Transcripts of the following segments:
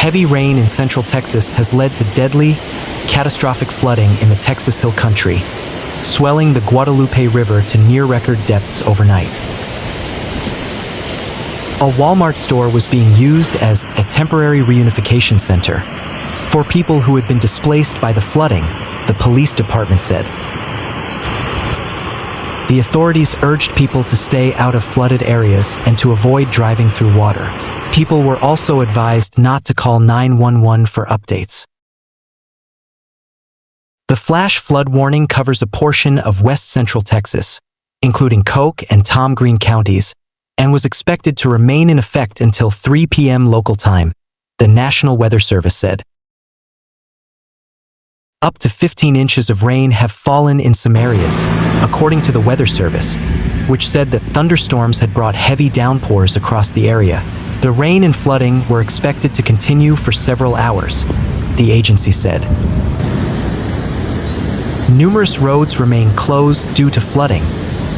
Heavy rain in central Texas has led to deadly, catastrophic flooding in the Texas Hill Country, swelling the Guadalupe River to near-record depths overnight. A Walmart store was being used as a temporary reunification center for people who had been displaced by the flooding, the police department said. The authorities urged people to stay out of flooded areas and to avoid driving through water. People were also advised not to call 911 for updates. The flash flood warning covers a portion of west central Texas, including Coke and Tom Green counties, and was expected to remain in effect until 3 p.m. local time, the National Weather Service said. Up to 15 inches of rain have fallen in some areas, according to the Weather Service, which said that thunderstorms had brought heavy downpours across the area. The rain and flooding were expected to continue for several hours, the agency said. Numerous roads remain closed due to flooding,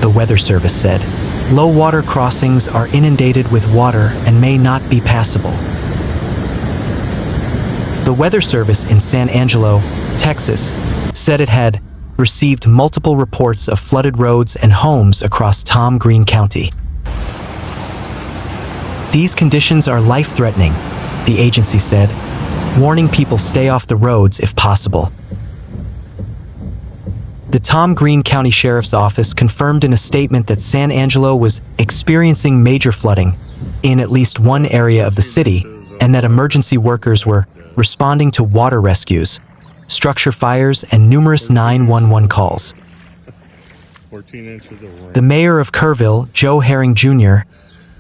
the Weather Service said. Low water crossings are inundated with water and may not be passable. The Weather Service in San Angelo, Texas, said it had received multiple reports of flooded roads and homes across Tom Green County. These conditions are life-threatening, the agency said, warning people stay off the roads if possible. The Tom Green County Sheriff's Office confirmed in a statement that San Angelo was experiencing major flooding in at least one area of the city, and that emergency workers were responding to water rescues, structure fires, and numerous 911 calls. The mayor of Kerrville, Joe Herring Jr.,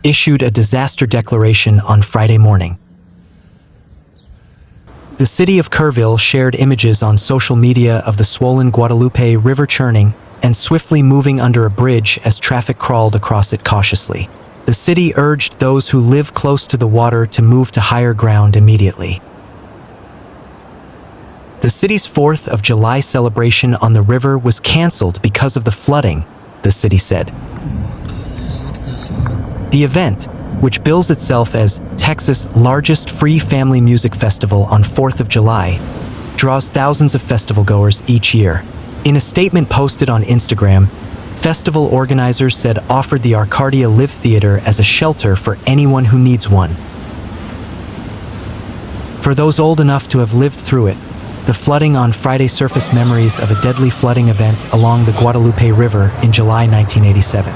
issued a disaster declaration on Friday morning. The city of Kerrville shared images on social media of the swollen Guadalupe River churning and swiftly moving under a bridge as traffic crawled across it cautiously. The city urged those who live close to the water to move to higher ground immediately. The city's 4th of July celebration on the river was canceled because of the flooding, the city said. The event, which bills itself as Texas' largest free family music festival on 4th of July, draws thousands of festival-goers each year. In a statement posted on Instagram, festival organizers said offered the Arcadia Live Theater as a shelter for anyone who needs one. For those old enough to have lived through it, the flooding on Friday surfaced memories of a deadly flooding event along the Guadalupe River in July 1987.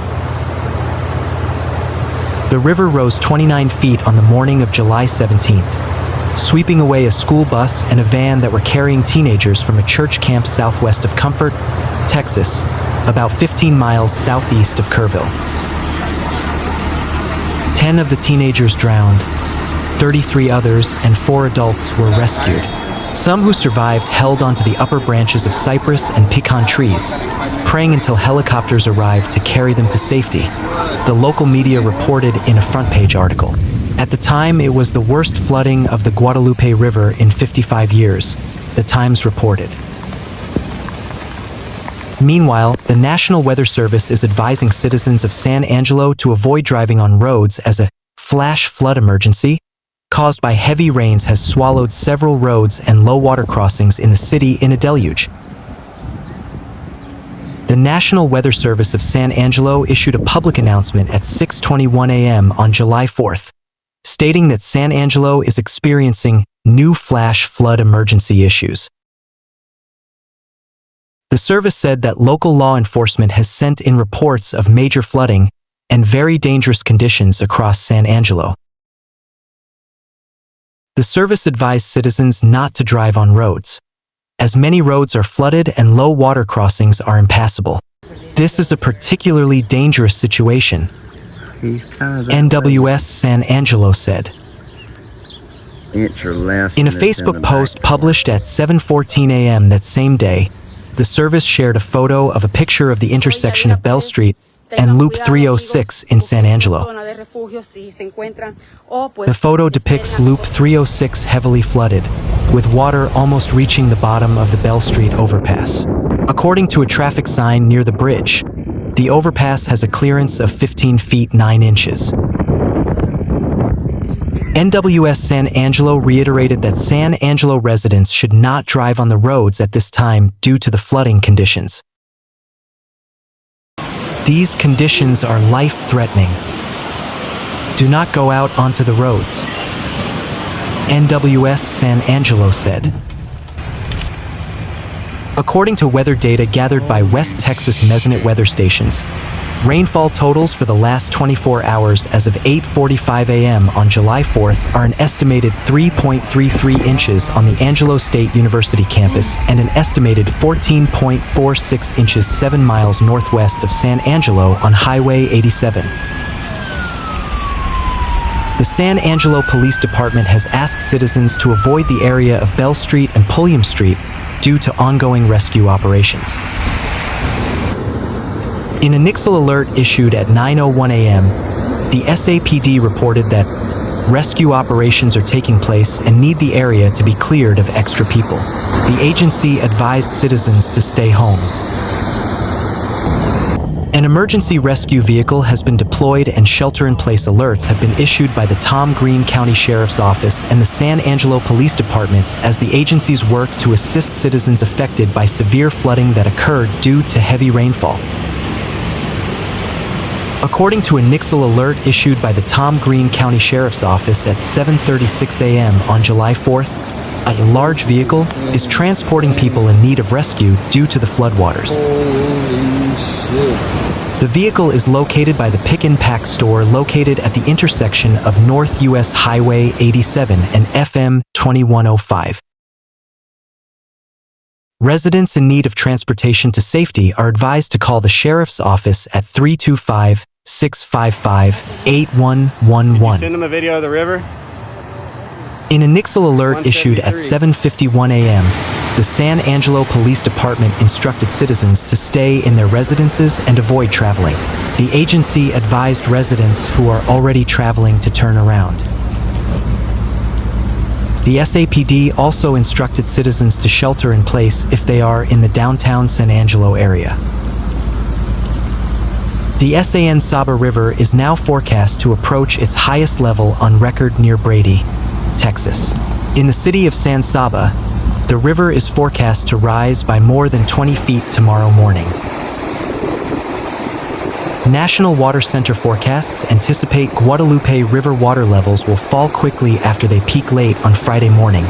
The river rose 29 feet on the morning of July 17th, sweeping away a school bus and a van that were carrying teenagers from a church camp southwest of Comfort, Texas, about 15 miles southeast of Kerrville. 10 of the teenagers drowned, 33 others and 4 adults were rescued. Some who survived held onto the upper branches of cypress and pecan trees, praying until helicopters arrived to carry them to safety, the local media reported in a front-page article. At the time, it was the worst flooding of the Guadalupe River in 55 years, the Times reported. Meanwhile, the National Weather Service is advising citizens of San Angelo to avoid driving on roads as a flash flood emergency caused by heavy rains has swallowed several roads and low water crossings in the city in a deluge. The National Weather Service of San Angelo issued a public announcement at 6:21 a.m. on July 4th, stating that San Angelo is experiencing new flash flood emergency issues. The service said that local law enforcement has sent in reports of major flooding and very dangerous conditions across San Angelo. The service advised citizens not to drive on roads, as many roads are flooded and low water crossings are impassable. This is a particularly dangerous situation, NWS San Angelo said. In a Facebook post published at 7:14 a.m. that same day, the service shared a photo of a picture of the intersection of Bell Street and Loop 306 in San Angelo. The photo depicts Loop 306 heavily flooded, with water almost reaching the bottom of the Bell Street overpass. According to a traffic sign near the bridge, the overpass has a clearance of 15 feet 9 inches. NWS San Angelo reiterated that San Angelo residents should not drive on the roads at this time due to the flooding conditions. These conditions are life-threatening. Do not go out onto the roads, NWS San Angelo said. According to weather data gathered by West Texas Mesonet weather stations, rainfall totals for the last 24 hours as of 8:45 a.m. on July 4th are an estimated 3.33 inches on the Angelo State University campus and an estimated 14.46 inches 7 miles northwest of San Angelo on Highway 87. The San Angelo Police Department has asked citizens to avoid the area of Bell Street and Pulliam Street due to ongoing rescue operations. In a Nixle alert issued at 9:01 a.m., the SAPD reported that rescue operations are taking place and need the area to be cleared of extra people. The agency advised citizens to stay home. An emergency rescue vehicle has been deployed and shelter-in-place alerts have been issued by the Tom Green County Sheriff's Office and the San Angelo Police Department as the agencies work to assist citizens affected by severe flooding that occurred due to heavy rainfall. According to a Nixle alert issued by the Tom Green County Sheriff's Office at 7:36 a.m. on July 4th, a large vehicle is transporting people in need of rescue due to the floodwaters. The vehicle is located by the Pick and Pack store located at the intersection of North US Highway 87 and FM 2105. Residents in need of transportation to safety are advised to call the Sheriff's Office at 325-655-8111. Did you send them a video of the river? In a Nixle alert issued at 7:51 a.m., the San Angelo Police Department instructed citizens to stay in their residences and avoid traveling. The agency advised residents who are already traveling to turn around. The SAPD also instructed citizens to shelter in place if they are in the downtown San Angelo area. The San Saba River is now forecast to approach its highest level on record near Brady, Texas. In the city of San Saba, the river is forecast to rise by more than 20 feet tomorrow morning. National Water Center forecasts anticipate Guadalupe River water levels will fall quickly after they peak late on Friday morning,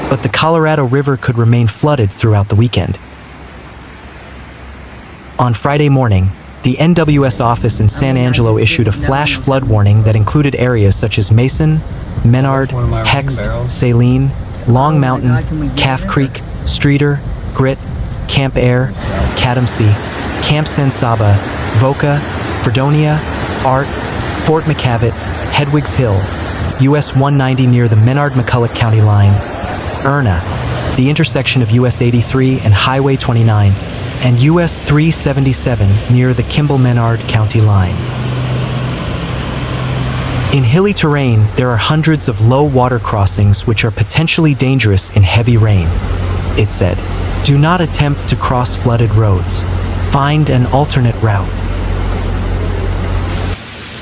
but the Colorado River could remain flooded throughout the weekend. On Friday morning, the NWS office in San Angelo issued a flash flood warning that included areas such as Mason, Menard, Hext, Saline, Long Mountain, Calf Creek, Streeter, Grit, Camp Air, Cadamsea, Camp San Saba, Voca, Fredonia, Art, Fort McCavitt, Hedwigs Hill, US 190 near the Menard-McCulloch County line, Erna, the intersection of US 83 and Highway 29, and US 377 near the Kimball-Menard County line. In hilly terrain, there are hundreds of low water crossings which are potentially dangerous in heavy rain. It said, "Do not attempt to cross flooded roads. Find an alternate route."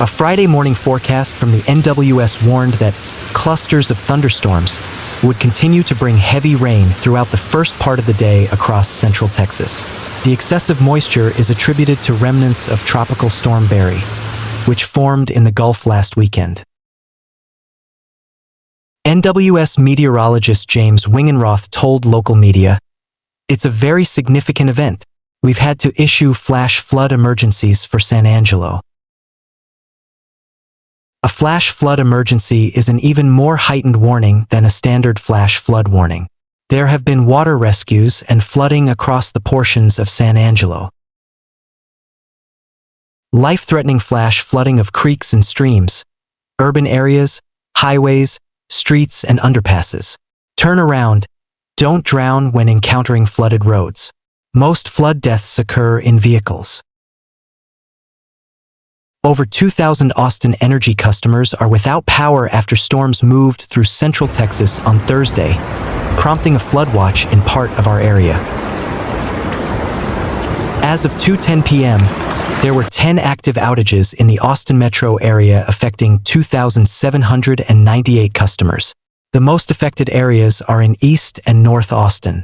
A Friday morning forecast from the NWS warned that clusters of thunderstorms would continue to bring heavy rain throughout the first part of the day across central Texas. The excessive moisture is attributed to remnants of Tropical Storm Barry, which formed in the Gulf last weekend. NWS meteorologist James Wingenroth told local media, "It's a very significant event. We've had to issue flash flood emergencies for San Angelo." A flash flood emergency is an even more heightened warning than a standard flash flood warning. There have been water rescues and flooding across the portions of San Angelo. Life-threatening flash flooding of creeks and streams, urban areas, highways, streets, and underpasses. Turn around. Don't drown when encountering flooded roads. Most flood deaths occur in vehicles. Over 2,000 Austin Energy customers are without power after storms moved through central Texas on Thursday, prompting a flood watch in part of our area. As of 2:10 p.m., There were 10 active outages in the Austin metro area affecting 2,798 customers. The most affected areas are in East and North Austin.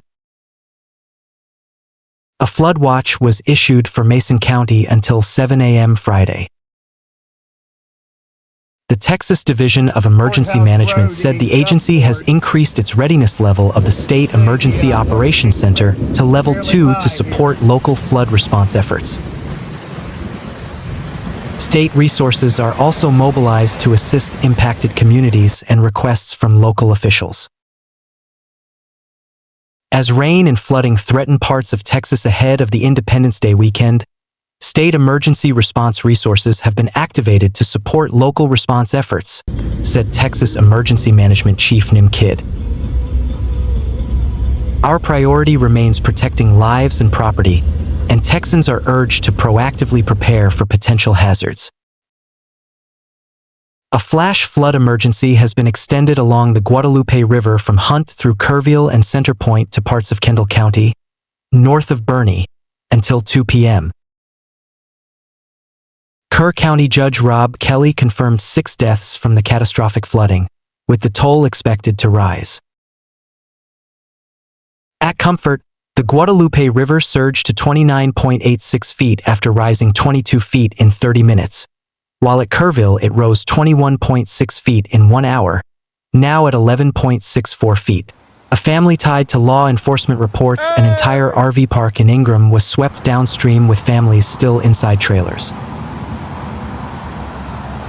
A flood watch was issued for Mason County until 7 a.m. Friday. The Texas Division of Emergency Management said the agency has increased its readiness level of the State Emergency Operations Center to Level 2 to support local flood response efforts. State resources are also mobilized to assist impacted communities and requests from local officials. As rain and flooding threaten parts of Texas ahead of the Independence Day weekend, state emergency response resources have been activated to support local response efforts, said Texas Emergency Management Chief Nim Kidd. Our priority remains protecting lives and property, and Texans are urged to proactively prepare for potential hazards. A flash flood emergency has been extended along the Guadalupe River from Hunt through Kerrville and Center Point to parts of Kendall County, north of Boerne, until 2 p.m. Kerr County Judge Rob Kelly confirmed 6 deaths from the catastrophic flooding, with the toll expected to rise. At Comfort, the Guadalupe River surged to 29.86 feet after rising 22 feet in 30 minutes, while at Kerrville it rose 21.6 feet in 1 hour, now at 11.64 feet. A family tied to law enforcement reports an entire RV park in Ingram was swept downstream with families still inside trailers.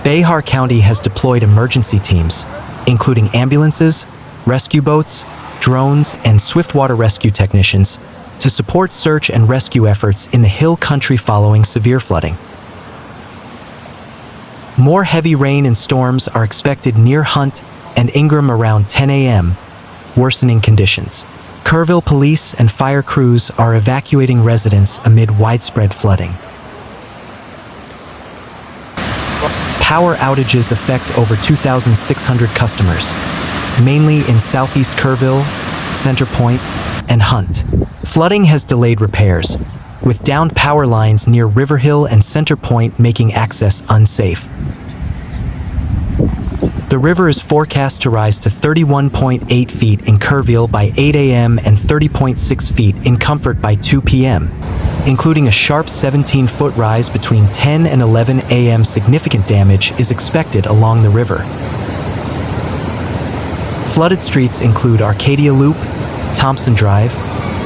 Bexar County has deployed emergency teams, including ambulances, rescue boats, drones, and Swiftwater Rescue Technicians, to support search and rescue efforts in the hill country following severe flooding. More heavy rain and storms are expected near Hunt and Ingram around 10 a.m., worsening conditions. Kerrville police and fire crews are evacuating residents amid widespread flooding. Power outages affect over 2,600 customers, mainly in southeast Kerrville, Center Point, and Hunt. Flooding has delayed repairs, with downed power lines near River Hill and Center Point making access unsafe. The river is forecast to rise to 31.8 feet in Kerrville by 8 a.m. and 30.6 feet in Comfort by 2 p.m., including a sharp 17-foot rise between 10 and 11 a.m. Significant damage is expected along the river. Flooded streets include Arcadia Loop, Thompson Drive,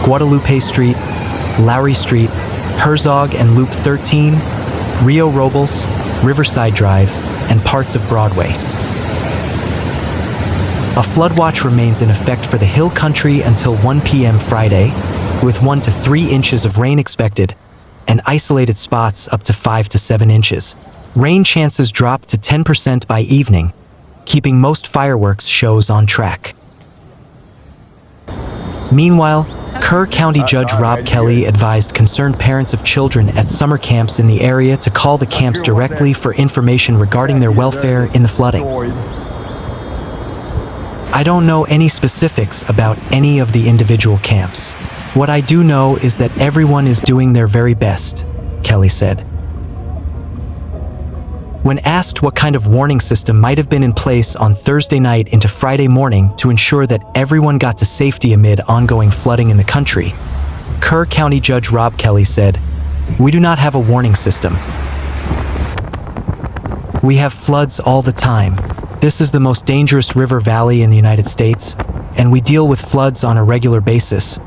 Guadalupe Street, Lowry Street, Herzog and Loop 13, Rio Robles, Riverside Drive, and parts of Broadway. A flood watch remains in effect for the hill country until 1 p.m. Friday, with 1 to 3 inches of rain expected, and isolated spots up to 5 to 7 inches. Rain chances drop to 10% by evening, keeping most fireworks shows on track. Meanwhile, Kerr County Judge Rob Kelly advised concerned parents of children at summer camps in the area to call the camps directly for information regarding their welfare in the flooding. I don't know any specifics about any of the individual camps. What I do know is that everyone is doing their very best, Kelly said. When asked what kind of warning system might have been in place on Thursday night into Friday morning to ensure that everyone got to safety amid ongoing flooding in the country, Kerr County Judge Rob Kelly said, "We do not have a warning system. We have floods all the time. This is the most dangerous river valley in the United States, and we deal with floods on a regular basis.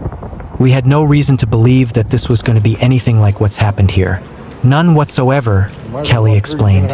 We had no reason to believe that this was going to be anything like what's happened here. None whatsoever," Kelly explained.